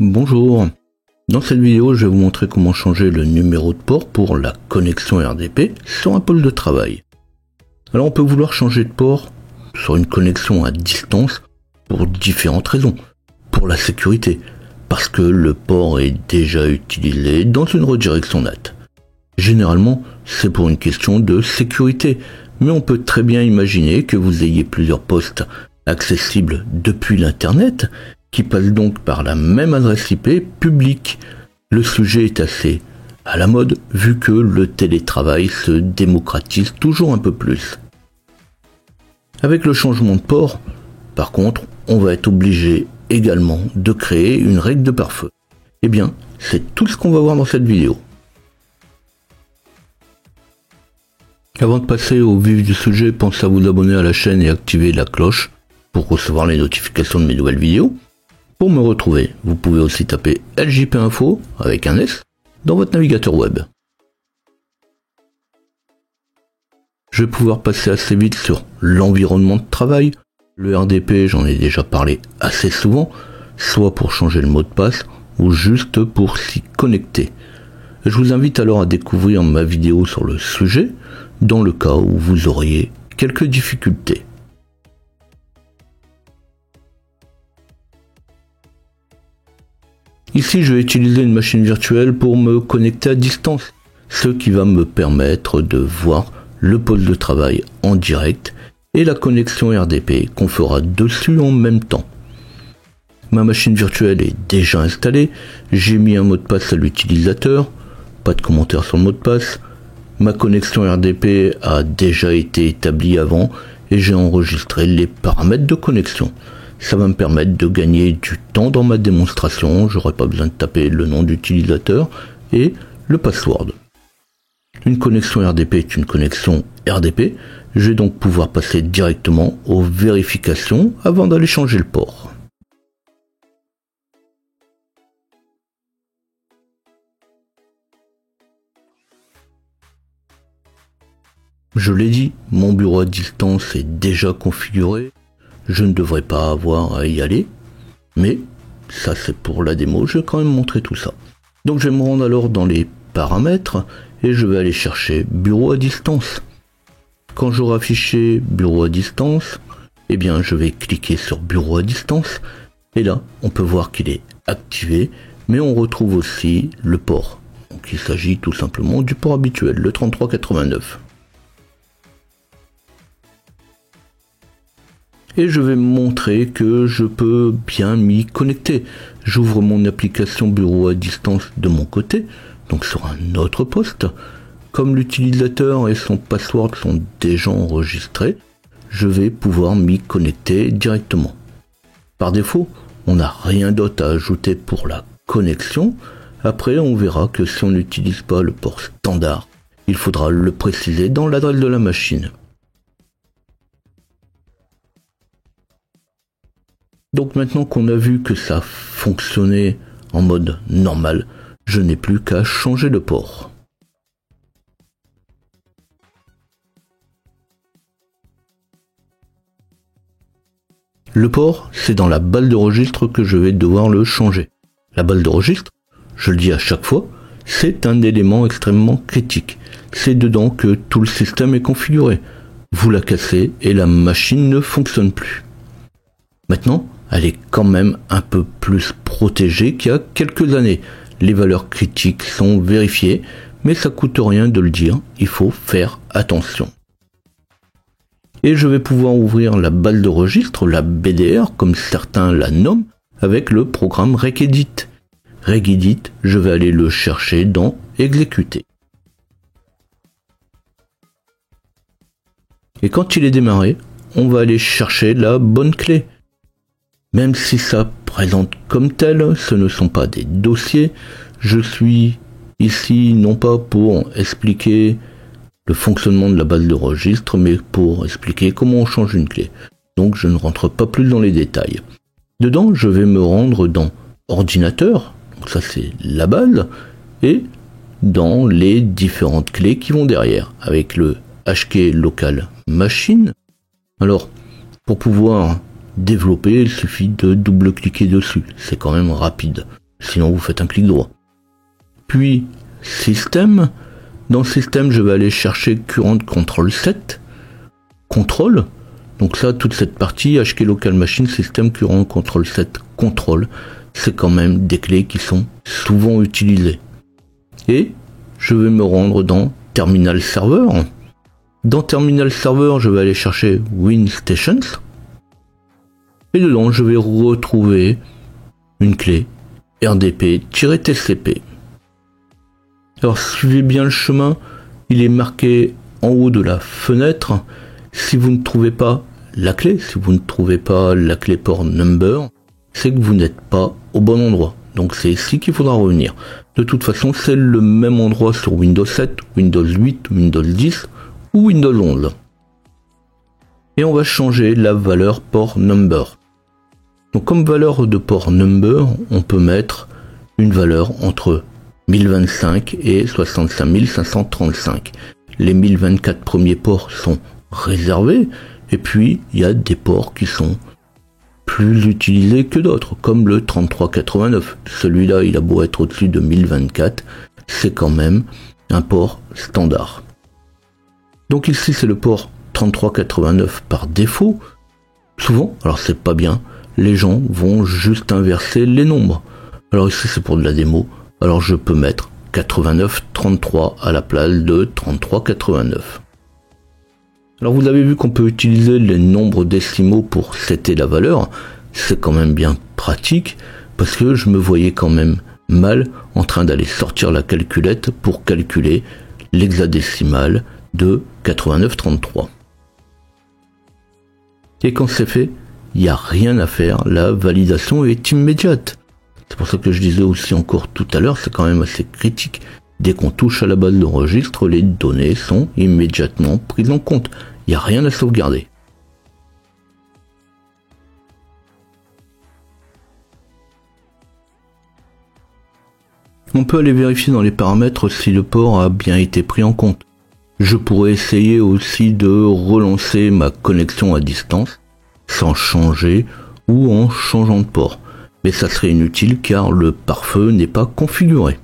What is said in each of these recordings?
Bonjour, dans cette vidéo je vais vous montrer comment changer le numéro de port pour la connexion RDP sur un pôle de travail. Alors on peut vouloir changer de port sur une connexion à distance pour différentes raisons. Pour la sécurité, parce que le port est déjà utilisé dans une redirection NAT. Généralement c'est pour une question de sécurité, mais on peut très bien imaginer que vous ayez plusieurs postes accessibles depuis l'internet qui passe donc par la même adresse IP publique. Le sujet est assez à la mode vu que le télétravail se démocratise toujours un peu plus. Avec le changement de port, par contre, on va être obligé également de créer une règle de pare-feu. Eh bien, c'est tout ce qu'on va voir dans cette vidéo. Avant de passer au vif du sujet, pensez à vous abonner à la chaîne et activer la cloche pour recevoir les notifications de mes nouvelles vidéos. Pour me retrouver, vous pouvez aussi taper LJP Info avec un S dans votre navigateur web. Je vais pouvoir passer assez vite sur l'environnement de travail. Le RDP, j'en ai déjà parlé assez souvent, soit pour changer le mot de passe ou juste pour s'y connecter. Je vous invite alors à découvrir ma vidéo sur le sujet dans le cas où vous auriez quelques difficultés. Ici, je vais utiliser une machine virtuelle pour me connecter à distance, ce qui va me permettre de voir le pôle de travail en direct et la connexion RDP qu'on fera dessus en même temps. Ma machine virtuelle est déjà installée, j'ai mis un mot de passe à l'utilisateur, pas de commentaire sur le mot de passe, ma connexion RDP a déjà été établie avant et j'ai enregistré les paramètres de connexion. Ça va me permettre de gagner du temps dans ma démonstration, j'aurai pas besoin de taper le nom d'utilisateur et le password. Une connexion RDP est une connexion RDP, je vais donc pouvoir passer directement aux vérifications avant d'aller changer le port. Je l'ai dit, mon bureau à distance est déjà configuré. Je ne devrais pas avoir à y aller, mais ça c'est pour la démo, je vais quand même montrer tout ça. Donc je vais me rendre alors dans les paramètres et je vais aller chercher bureau à distance. Quand j'aurai affiché bureau à distance, eh bien je vais cliquer sur bureau à distance et là on peut voir qu'il est activé, mais on retrouve aussi le port. Donc il s'agit tout simplement du port habituel, le 3389. Et je vais montrer que je peux bien m'y connecter. J'ouvre mon application bureau à distance de mon côté, donc sur un autre poste. Comme l'utilisateur et son password sont déjà enregistrés, je vais pouvoir m'y connecter directement. Par défaut, on n'a rien d'autre à ajouter pour la connexion. Après, on verra que si on n'utilise pas le port standard, il faudra le préciser dans l'adresse de la machine. Donc maintenant qu'on a vu que ça fonctionnait en mode normal, je n'ai plus qu'à changer de port. Le port, c'est dans la balle de registre que je vais devoir le changer. La balle de registre, je le dis à chaque fois, c'est un élément extrêmement critique. C'est dedans que tout le système est configuré. Vous la cassez et la machine ne fonctionne plus. Maintenant, elle est quand même un peu plus protégée qu'il y a quelques années. Les valeurs critiques sont vérifiées, mais ça coûte rien de le dire, il faut faire attention. Et je vais pouvoir ouvrir la balle de registre, la BDR, comme certains la nomment, avec le programme Regedit. Regedit, je vais aller le chercher dans Exécuter. Et quand il est démarré, on va aller chercher la bonne clé. Même si ça présente comme tel, ce ne sont pas des dossiers. Je suis ici non pas pour expliquer le fonctionnement de la base de registre, mais pour expliquer comment on change une clé. Donc je ne rentre pas plus dans les détails. Dedans, je vais me rendre dans Ordinateur, donc ça c'est la base, et dans les différentes clés qui vont derrière, avec le HK Local Machine. Alors, pour pouvoir développer, il suffit de double-cliquer dessus, c'est quand même rapide. Sinon vous faites un clic droit. Puis système. Dans système, je vais aller chercher current control set. Contrôle. Donc ça, toute cette partie HK local machine système current control set contrôle, c'est quand même des clés qui sont souvent utilisées. Et je vais me rendre dans terminal server. Dans terminal server, je vais aller chercher WinStations. Et dedans, je vais retrouver une clé RDP-TCP. Alors suivez bien le chemin, il est marqué en haut de la fenêtre. Si vous ne trouvez pas la clé, si vous ne trouvez pas la clé port number, c'est que vous n'êtes pas au bon endroit. Donc c'est ici qu'il faudra revenir. De toute façon, c'est le même endroit sur Windows 7, Windows 8, Windows 10 ou Windows 11. Et on va changer la valeur port number. Donc comme valeur de port number, on peut mettre une valeur entre 1025 et 65 535. Les 1024 premiers ports sont réservés, et puis il y a des ports qui sont plus utilisés que d'autres, comme le 3389. Celui-là, il a beau être au-dessus de 1024, c'est quand même un port standard. Donc ici, c'est le port 3389 par défaut. Souvent, alors c'est pas bien, les gens vont juste inverser les nombres. Alors ici, c'est pour de la démo. Alors je peux mettre 8933 à la place de 3389. Alors vous avez vu qu'on peut utiliser les nombres décimaux pour setter la valeur. C'est quand même bien pratique parce que je me voyais quand même mal en train d'aller sortir la calculette pour calculer l'hexadécimal de 8933. Et quand c'est fait, il n'y a rien à faire, la validation est immédiate. C'est pour ça que je disais aussi encore tout à l'heure, c'est quand même assez critique. Dès qu'on touche à la base de registre, les données sont immédiatement prises en compte. Il n'y a rien à sauvegarder. On peut aller vérifier dans les paramètres si le port a bien été pris en compte. Je pourrais essayer aussi de relancer ma connexion à distance sans changer ou en changeant de port. Mais ça serait inutile car le pare-feu n'est pas configuré.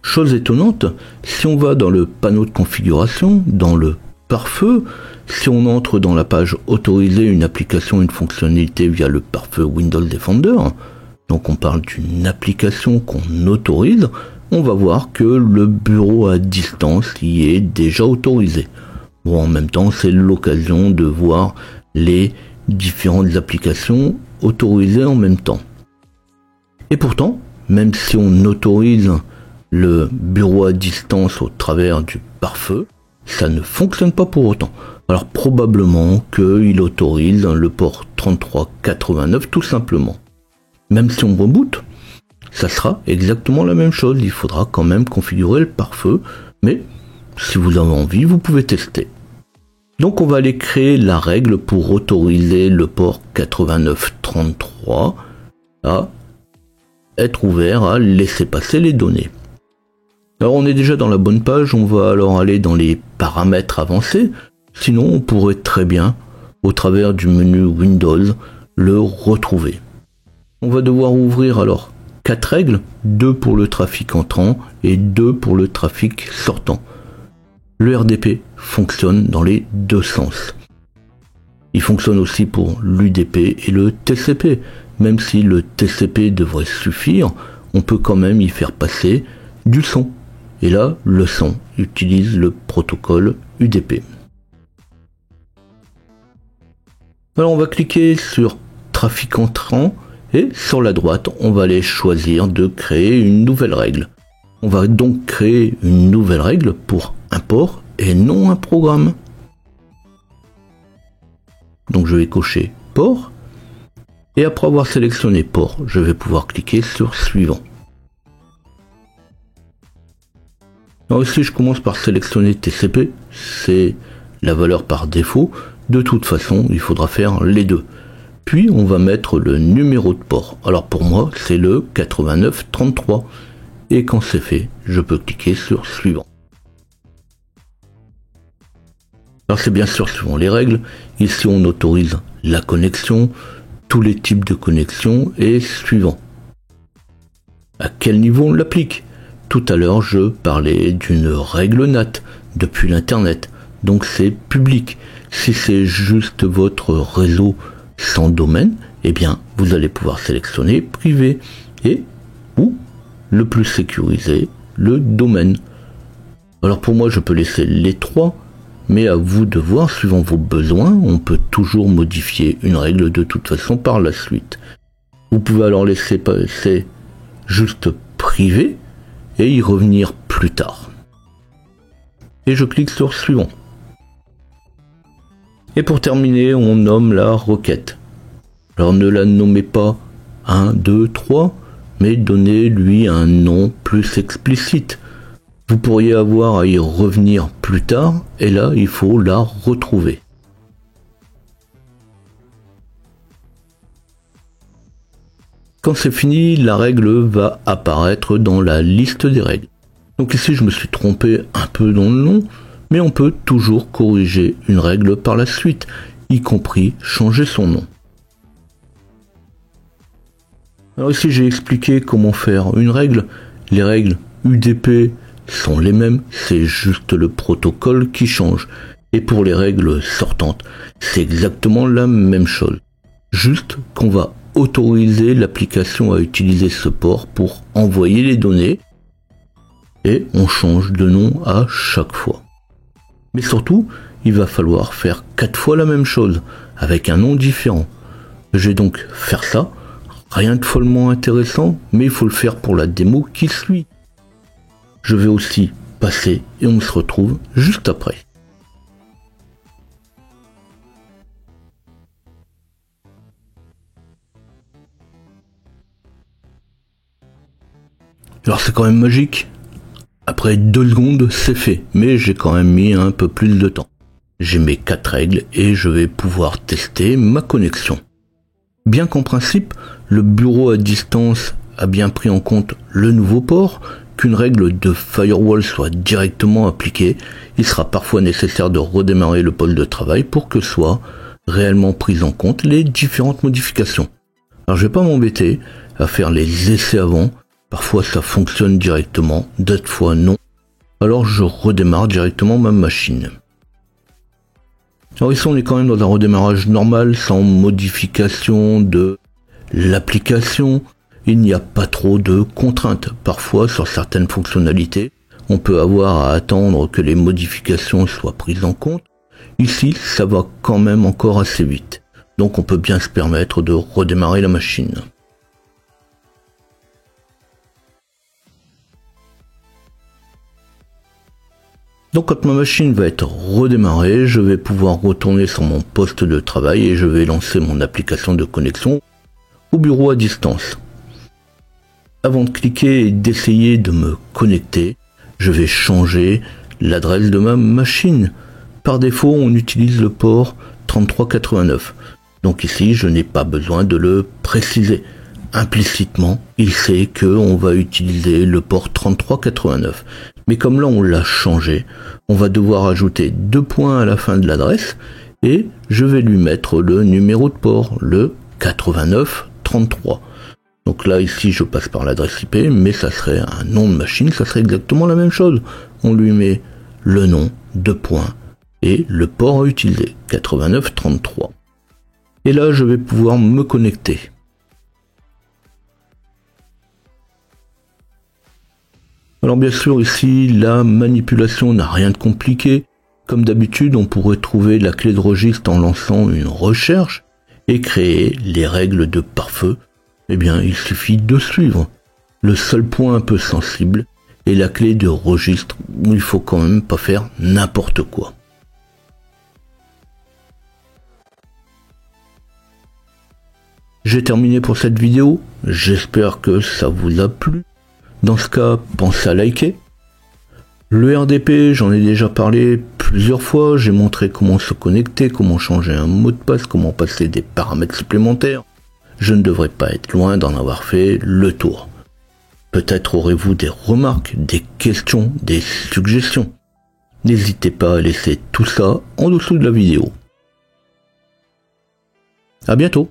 Chose étonnante, si on va dans le panneau de configuration, dans le pare-feu, si on entre dans la page autoriser une application, une fonctionnalité via le pare-feu Windows Defender, donc on parle d'une application qu'on autorise, on va voir que le bureau à distance y est déjà autorisé. Bon, en même temps, c'est l'occasion de voir les différentes applications autorisées en même temps. Et pourtant, même si on autorise le bureau à distance au travers du pare-feu, ça ne fonctionne pas pour autant. Alors probablement qu'il autorise le port 3389 tout simplement. Même si on reboot, ça sera exactement la même chose. Il faudra quand même configurer le pare-feu, mais si vous avez envie, vous pouvez tester. Donc on va aller créer la règle pour autoriser le port 8933 à être ouvert, à laisser passer les données. Alors on est déjà dans la bonne page, on va alors aller dans les paramètres avancés, sinon on pourrait très bien, au travers du menu Windows, le retrouver. On va devoir ouvrir alors 4 règles, 2 pour le trafic entrant et 2 pour le trafic sortant. Le RDP fonctionne dans les deux sens. Il fonctionne aussi pour l'UDP et le TCP. Même si le TCP devrait suffire, on peut quand même y faire passer du son. Et là, le son utilise le protocole UDP. Alors on va cliquer sur trafic entrant et sur la droite, on va aller choisir de créer une nouvelle règle. On va donc créer une nouvelle règle pour un port et non un programme. Donc je vais cocher port et après avoir sélectionné port, je vais pouvoir cliquer sur suivant. Alors ici je commence par sélectionner TCP, c'est la valeur par défaut. De toute façon, il faudra faire les deux. Puis on va mettre le numéro de port. Alors pour moi, c'est le 8933. Et quand c'est fait, je peux cliquer sur suivant. Alors c'est bien sûr suivant les règles. Ici on autorise la connexion, tous les types de connexion et suivant. à quel niveau on l'applique. Tout à l'heure, je parlais d'une règle NAT depuis l'Internet, donc c'est public. Si c'est juste votre réseau sans domaine, eh bien, vous allez pouvoir sélectionner privé et ou le plus sécurisé, le domaine. Alors pour moi, je peux laisser les trois, mais à vous de voir, suivant vos besoins, on peut toujours modifier une règle de toute façon par la suite. Vous pouvez alors laisser passer juste privé et y revenir plus tard. Et je clique sur suivant. Et pour terminer, on nomme la requête. Alors ne la nommez pas 1, 2, 3, mais donnez-lui un nom plus explicite. Vous pourriez avoir à y revenir plus tard, et là, il faut la retrouver. Quand c'est fini, la règle va apparaître dans la liste des règles. Donc ici, je me suis trompé un peu dans le nom, mais on peut toujours corriger une règle par la suite, y compris changer son nom. Alors ici, j'ai expliqué comment faire une règle. Les règles UDP sont les mêmes, c'est juste le protocole qui change. Et pour les règles sortantes, c'est exactement la même chose. Juste qu'on va autoriser l'application à utiliser ce port pour envoyer les données et on change de nom à chaque fois. Mais surtout, il va falloir faire 4 fois la même chose avec un nom différent. Je vais donc faire ça. Rien de follement intéressant, mais il faut le faire pour la démo qui suit. Je vais aussi passer et on se retrouve juste après. Alors c'est quand même magique. Après 2 secondes, c'est fait, mais j'ai quand même mis un peu plus de temps. J'ai mes 4 règles et je vais pouvoir tester ma connexion. Bien qu'en principe, le bureau à distance a bien pris en compte le nouveau port, qu'une règle de firewall soit directement appliquée, il sera parfois nécessaire de redémarrer le poste de travail pour que soient réellement prises en compte les différentes modifications. Alors je vais pas m'embêter à faire les essais avant, parfois ça fonctionne directement, d'autres fois non, alors je redémarre directement ma machine. Alors ici on est quand même dans un redémarrage normal, sans modification de l'application. Il n'y a pas trop de contraintes. Parfois sur certaines fonctionnalités, on peut avoir à attendre que les modifications soient prises en compte. Ici, ça va quand même encore assez vite. Donc on peut bien se permettre de redémarrer la machine. Donc quand ma machine va être redémarrée, je vais pouvoir retourner sur mon poste de travail et je vais lancer mon application de connexion au bureau à distance. Avant de cliquer et d'essayer de me connecter, je vais changer l'adresse de ma machine. Par défaut, on utilise le port 3389. Donc ici, je n'ai pas besoin de le préciser. Implicitement, il sait qu'on va utiliser le port 3389. Mais comme là, on l'a changé, on va devoir ajouter 2 points à la fin de l'adresse et je vais lui mettre le numéro de port, le 8933. Donc là, ici, je passe par l'adresse IP, mais ça serait un nom de machine, ça serait exactement la même chose. On lui met le nom, 2 points, et le port à utiliser, 8933. Et là, je vais pouvoir me connecter. Alors bien sûr, ici, la manipulation n'a rien de compliqué. Comme d'habitude, on pourrait trouver la clé de registre en lançant une recherche et créer les règles de pare-feu. Eh bien, il suffit de suivre. Le seul point un peu sensible est la clé de registre où il faut quand même pas faire n'importe quoi. J'ai terminé pour cette vidéo. J'espère que ça vous a plu. Dans ce cas, pensez à liker. Le RDP, j'en ai déjà parlé plusieurs fois. J'ai montré comment se connecter, comment changer un mot de passe, comment passer des paramètres supplémentaires. Je ne devrais pas être loin d'en avoir fait le tour. Peut-être aurez-vous des remarques, des questions, des suggestions. N'hésitez pas à laisser tout ça en dessous de la vidéo. À bientôt.